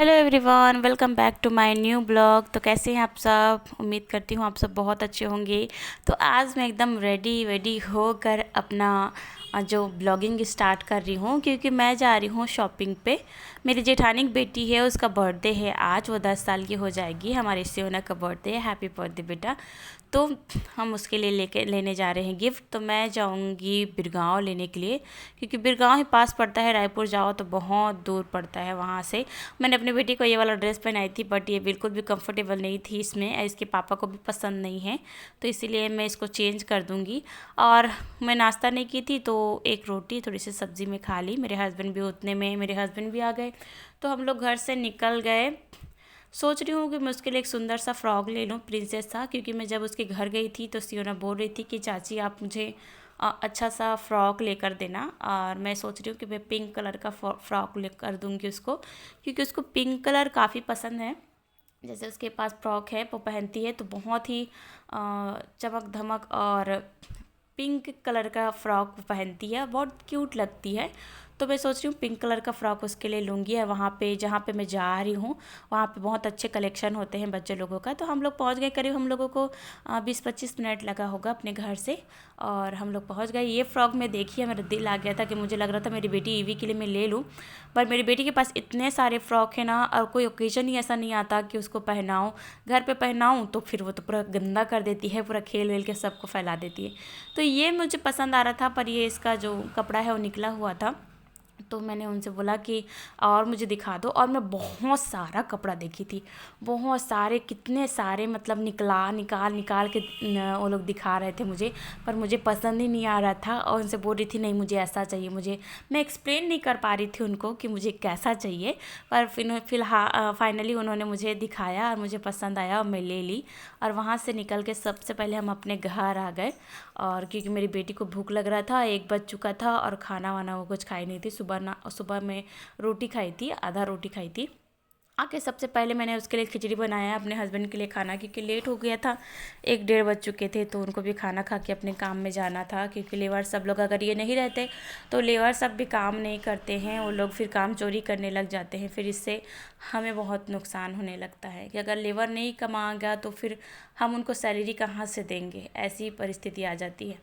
Hello everyone, welcome back to my new blog. तो कैसे हैं आप सब? उम्मीद करती हूँ आप सब बहुत अच्छे होंगे। तो आज मैं एकदम रेडी होकर अपना जो ब्लॉगिंग स्टार्ट कर रही हूँ, क्योंकि मैं जा रही हूँ शॉपिंग पे। मेरी जेठानी की बेटी है, उसका बर्थडे है आज, वो 10 साल की हो जाएगी। हमारे सियोना का बर्थडे है। हैप्पी बर्थडे बेटा। तो हम उसके लिए लेने जा रहे हैं गिफ्ट। तो मैं जाऊंगी बिरगांव लेने के लिए, क्योंकि बिरगांव ही पास पड़ता है। रायपुर जाओ तो बहुत दूर पड़ता है वहाँ से। मैंने अपनी बेटी को ये वाला ड्रेस पहनाई थी, बट ये बिल्कुल भी कंफर्टेबल नहीं थी इसमें, इसके पापा को भी पसंद नहीं है, तो इसीलिए मैं इसको चेंज कर दूँगी। और मैं नाश्ता नहीं की थी, तो एक रोटी थोड़ी सी सब्ज़ी में खा ली। मेरे हस्बैंड भी उतने में मेरे हस्बैंड भी आ गए, तो हम लोग घर से निकल गए। सोच रही हूँ कि मैं उसके लिए एक सुंदर सा फ्रॉक ले लूँ, प्रिंसेस था, क्योंकि मैं जब उसके घर गई थी तो सियोना बोल रही थी कि चाची आप मुझे अच्छा सा फ्रॉक लेकर देना। और मैं सोच रही हूँ कि मैं पिंक कलर का फ्रॉक लेकर दूँगी उसको, क्योंकि उसको पिंक कलर काफ़ी पसंद है। जैसे उसके पास फ्रॉक है, वो पहनती है तो बहुत ही चमक धमक और पिंक कलर का फ्रॉक पहनती है, बहुत क्यूट लगती है। तो मैं सोच रही हूँ पिंक कलर का फ्रॉक उसके लिए लूँगी। और वहाँ पे जहाँ पे मैं जा रही हूँ, वहाँ पे बहुत अच्छे कलेक्शन होते हैं बच्चे लोगों का। तो हम लोग पहुँच गए, करीब हम लोगों को 20-25 मिनट लगा होगा अपने घर से, और हम लोग पहुँच गए। ये फ्रॉक मैं देखी है, मेरा दिल आ गया था कि मुझे लग रहा था मेरी बेटी ईवी के लिए मैं ले लूँ, पर मेरी बेटी के पास इतने सारे फ्रॉक हैं ना, और कोई ओकेजन ही ऐसा नहीं आता कि उसको पहनाऊँ। घर पे पहनाऊँ तो फिर वो तो पूरा गंदा कर देती है, पूरा खेल वेल के सबको फैला देती है। तो ये मुझे पसंद आ रहा था, पर ये इसका जो कपड़ा है वो निकला हुआ था। तो मैंने उनसे बोला कि और मुझे दिखा दो, और मैं बहुत सारा कपड़ा देखी थी, बहुत सारे, कितने सारे, मतलब निकाल निकाल के वो लोग दिखा रहे थे मुझे, पर मुझे पसंद ही नहीं आ रहा था। और उनसे बोल रही थी नहीं मुझे ऐसा चाहिए, मुझे, मैं एक्सप्लेन नहीं कर पा रही थी उनको कि मुझे कैसा चाहिए। पर फिलहाल फाइनली उन्होंने मुझे दिखाया और मुझे पसंद आया और मैं ले ली। और वहाँ से निकल के सबसे पहले हम अपने घर आ गए। और क्योंकि मेरी बेटी को भूख लग रहा था, 1 बज चुका था, और खाना वाना वो कुछ खाई नहीं थी। सुबह में रोटी खाई थी, आधा रोटी खाई थी। आके सबसे पहले मैंने उसके लिए खिचड़ी बनाया, अपने हस्बैंड के लिए खाना, क्योंकि लेट हो गया था, 1 डेढ़ बज चुके थे, तो उनको भी खाना खा के अपने काम में जाना था। क्योंकि लेबर सब लोग अगर ये नहीं रहते तो लेबर सब भी काम नहीं करते हैं, वो लोग फिर काम चोरी करने लग जाते हैं। फिर इससे हमें बहुत नुकसान होने लगता है कि अगर लेबर नहीं कमाएगा तो फिर हम उनको सैलरी कहाँ से देंगे, ऐसी परिस्थिति आ जाती है।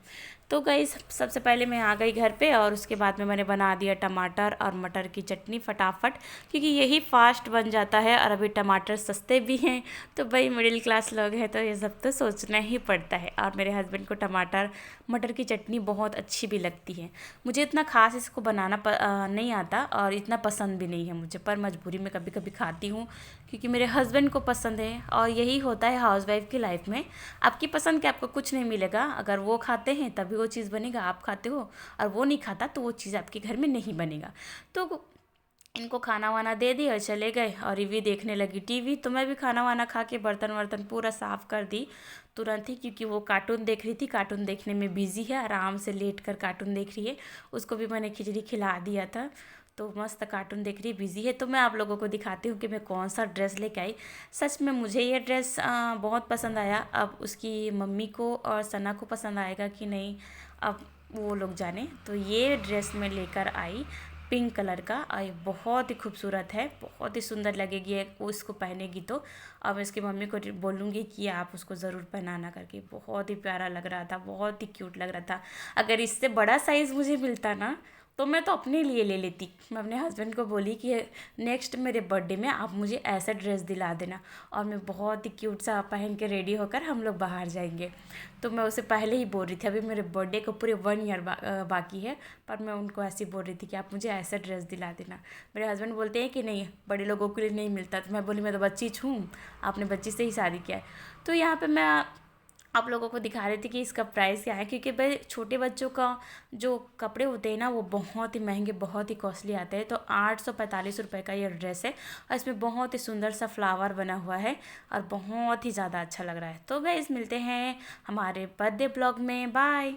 तो गाइस सबसे पहले मैं आ गई घर पे, और उसके बाद में मैंने बना दिया टमाटर और मटर की चटनी फटाफट, क्योंकि यही फास्ट बन जाता है। और अभी टमाटर सस्ते भी हैं, तो भाई मिडिल क्लास लोग हैं तो ये सब तो सोचना ही पड़ता है। और मेरे हस्बैंड को टमाटर मटर की चटनी बहुत अच्छी भी लगती है। मुझे इतना खास इसको बनाना नहीं आता, और इतना पसंद भी नहीं है मुझे, पर मजबूरी में कभी कभी खाती हूँ, क्योंकि मेरे हस्बैंड को पसंद है। और यही होता है हाउसवाइफ की लाइफ में, आपकी पसंद के आपको कुछ नहीं मिलेगा। अगर वो खाते हैं तभी वो चीज़ बनेगा, आप खाते हो और वो नहीं खाता तो वो चीज़ आपके घर में नहीं बनेगा। तो इनको खाना वाना दे दिया और चले गए, और टीवी देखने लगी टीवी। तो मैं भी खाना वाना खा के बर्तन वर्तन पूरा साफ़ कर दी तुरंत ही, क्योंकि वो कार्टून देख रही थी, कार्टून देखने में बिज़ी है, आराम से लेट कर कार्टून देख रही है। उसको भी मैंने खिचड़ी खिला दिया था, तो मस्त कार्टून देख रही, बिज़ी है। तो मैं आप लोगों को दिखाती हूँ कि मैं कौन सा ड्रेस लेके आई। सच में मुझे ये ड्रेस बहुत पसंद आया। अब उसकी मम्मी को और सना को पसंद आएगा कि नहीं, अब वो लोग जाने। तो ये ड्रेस मैं लेकर आई, पिंक कलर का, और ये बहुत ही खूबसूरत है, बहुत ही सुंदर लगेगी वो इसको पहनेगी तो। अब मैं इसकी मम्मी को बोलूँगी कि आप उसको ज़रूर पहनाना करके। बहुत ही प्यारा लग रहा था, बहुत ही क्यूट लग रहा था। अगर इससे बड़ा साइज़ मुझे मिलता ना तो मैं तो अपने लिए ले लेती। मैं अपने हस्बैंड को बोली कि नेक्स्ट मेरे बर्थडे में आप मुझे ऐसा ड्रेस दिला देना, और मैं बहुत ही क्यूट सा पहन के रेडी होकर हम लोग बाहर जाएंगे। तो मैं उसे पहले ही बोल रही थी, अभी मेरे बर्थडे को पूरे 1 ईयर बाकी है, पर मैं उनको ऐसे ही बोल रही थी कि आप मुझे ऐसा ड्रेस दिला देना। मेरे हस्बैंड बोलते हैं कि नहीं, बड़े लोगों के लिए नहीं मिलता। तो मैं बोली मैं तो बच्ची हूँ, आपने बच्ची से ही शादी किया है। तो यहाँ पर मैं आप लोगों को दिखा रही थी कि इसका प्राइस क्या है, क्योंकि भाई छोटे बच्चों का जो कपड़े होते हैं ना वो बहुत ही महंगे, बहुत ही कॉस्टली आते हैं। तो 845 रुपये का ये ड्रेस है, और इसमें बहुत ही सुंदर सा फ्लावर बना हुआ है, और बहुत ही ज़्यादा अच्छा लग रहा है। तो गाइस मिलते हैं हमारे बर्थडे ब्लॉग में, बाय।